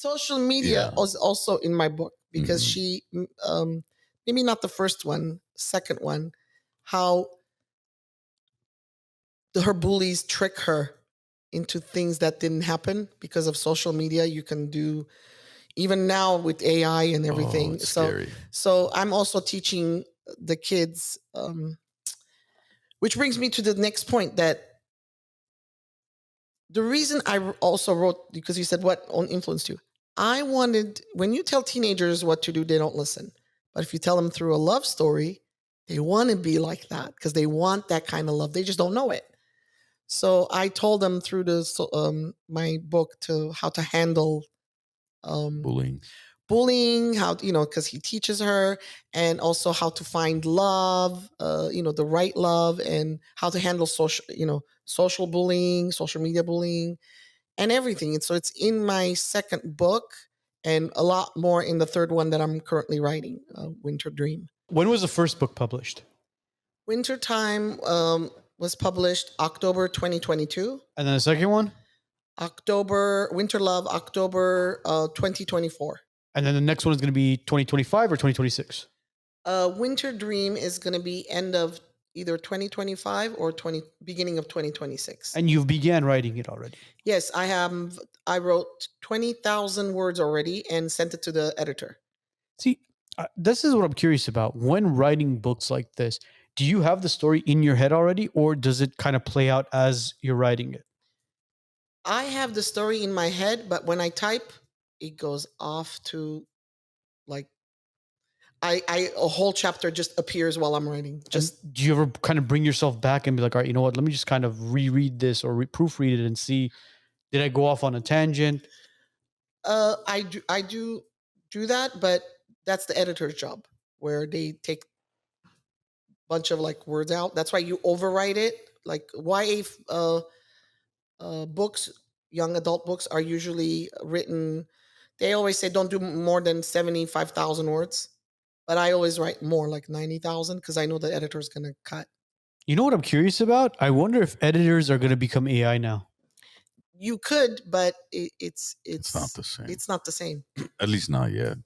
social media was also in my book because she, maybe not the first one, second one, how her bullies trick her into things that didn't happen because of social media. You can do, even now with AI and everything. It's scary. So I'm also teaching the kids, which brings me to the next point, that the reason I also wrote, because you said what influenced you. I wanted, when you tell teenagers what to do, they don't listen. But if you tell them through a love story, they want to be like that because they want that kind of love. They just don't know it. So I told them through this, my book, to how to handle bullying, how, because he teaches her, and also how to find love, the right love, and how to handle social bullying, social media bullying, and everything. And so it's in my second book, and a lot more in the third one that I'm currently writing, Winter Dream. When was the first book published? Wintertime was published October 2022. And then the second one? Winter Love, October 2024. And then the next one is going to be 2025 or 2026? Winter Dream is going to be end of either 2025 or beginning of 2026. And you've began writing it already? Yes, I have. I wrote 20,000 words already and sent it to the editor. See, this is what I'm curious about. When writing books like this, do you have the story in your head already, or does it kind of play out as you're writing it? I have the story in my head, but when I type, it goes off to, like, a whole chapter just appears while I'm writing. Do you ever kind of bring yourself back and be like, all right, you know what? Let me just kind of reread this or proofread it and see, did I go off on a tangent? I do that, but that's the editor's job, where they take a bunch of words out. That's why you overwrite it. Like YA books, young adult books, are usually written. They always say don't do more than 75,000 words. But I always write more, like 90,000, because I know the editor is going to cut. You know what I'm curious about? I wonder if editors are going to become AI now. You could, but it's not the same. It's not the same. At least not yet.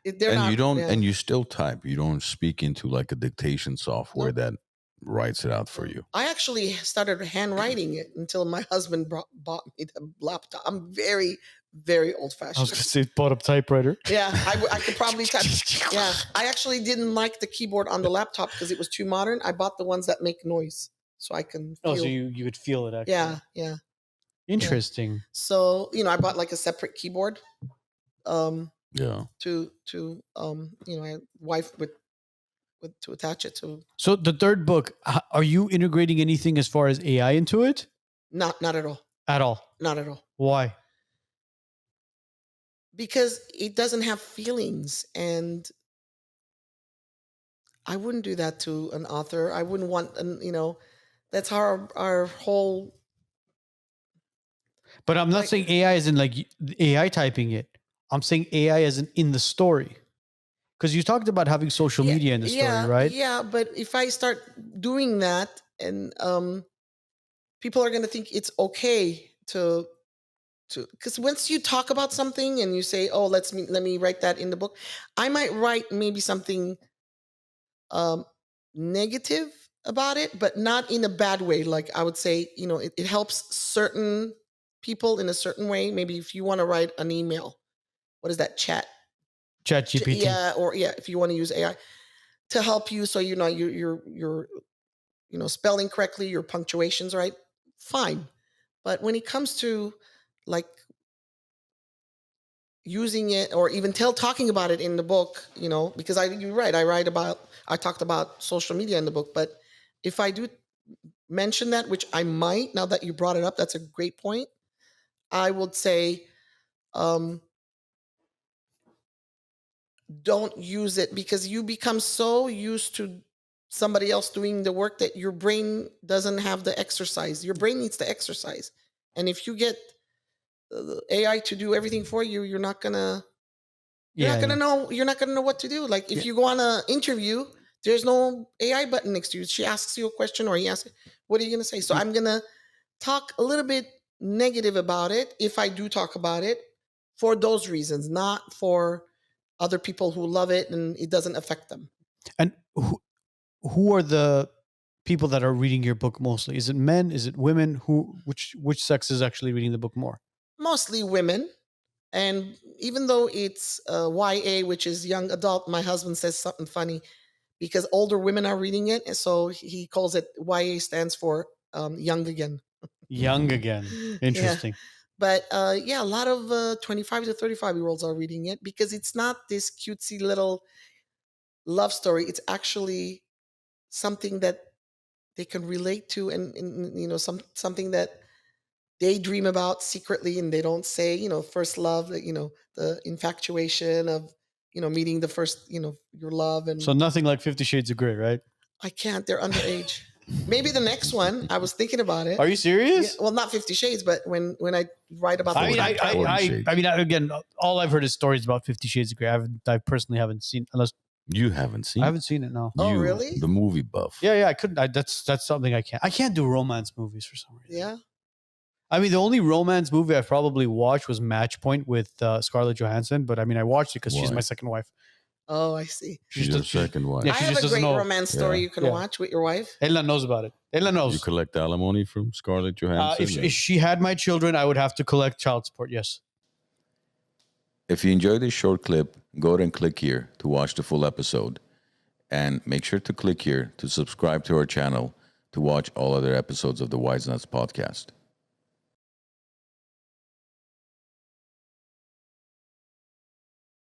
And you still type. You don't speak into like a dictation software that writes it out for you. I actually started handwriting it until my husband bought me the laptop. I'm very, very old-fashioned. I was going to say bought a typewriter. Yeah, I could probably type. Yeah, I actually didn't like the keyboard on the laptop because it was too modern. I bought the ones that make noise, so I can feel. So you could feel it, actually. Yeah. Interesting. Yeah. So, I bought like a separate keyboard. To my wife with to attach it to. So the third book, are you integrating anything as far as AI into it? Not at all. At all? Not at all. Why? Because it doesn't have feelings, and I wouldn't do that to an author. I wouldn't want, that's how our whole. But I'm not saying AI as in like AI typing it. I'm saying AI as in the story. Because you talked about having social media in the story, right? Yeah, but if I start doing that, and people are going to think it's okay to, because once you talk about something and you say, "Oh, let me write that in the book," I might write maybe something negative about it, but not in a bad way. Like I would say, it helps certain people in a certain way. Maybe if you want to write an email, what is that, ChatGPT? If you want to use AI to help you, so you're spelling correctly, your punctuation's right, fine. But when it comes to like using it, or even talking about it in the book, because you're right, I talked about social media in the book, but if I do mention that, which I might, now that you brought it up, that's a great point. I would say, don't use it, because you become so used to somebody else doing the work that your brain doesn't have the exercise. Your brain needs the exercise. And if you get AI to do everything for you, you're not gonna know what to do. Like if you go on an interview, there's no AI button next to you. She asks you a question, or he asks, what are you gonna say? So I'm gonna talk a little bit negative about it, if I do talk about it, for those reasons, not for other people who love it and it doesn't affect them. And who are the people that are reading your book mostly? Is it men? Is it women? Which sex is actually reading the book more? Mostly women. And even though it's YA, which is young adult, my husband says something funny because older women are reading it. And so he calls it YA stands for young again. Young again. Interesting. Yeah. But a lot of 25 to 35-year-olds are reading it because it's not this cutesy little love story. It's actually something that they can relate to and something that they dream about secretly and they don't say, first love, the infatuation of, meeting the first, your love. And so nothing like 50 Shades of Grey, right? I can't, they're underage. Maybe the next one, I was thinking about it. Are you serious? Yeah, well, not 50 Shades, but when I write about again, all I've heard is stories about 50 Shades of Grey. I personally haven't seen, unless you haven't seen. I haven't seen it. No. Oh, really? The movie buff. Yeah, I couldn't. That's something I can't. I can't do romance movies for some reason. Yeah. I mean, the only romance movie I've probably watched was Match Point with Scarlett Johansson, but I mean, I watched it because she's my second wife. Oh, I see. She's your second wife. Yeah, I have a great romance story you can watch with your wife. Ella knows about it. Ella knows. You collect alimony from Scarlett Johansson? If she had my children, I would have to collect child support, yes. If you enjoyed this short clip, go ahead and click here to watch the full episode. And make sure to click here to subscribe to our channel to watch all other episodes of the WiseNuts podcast.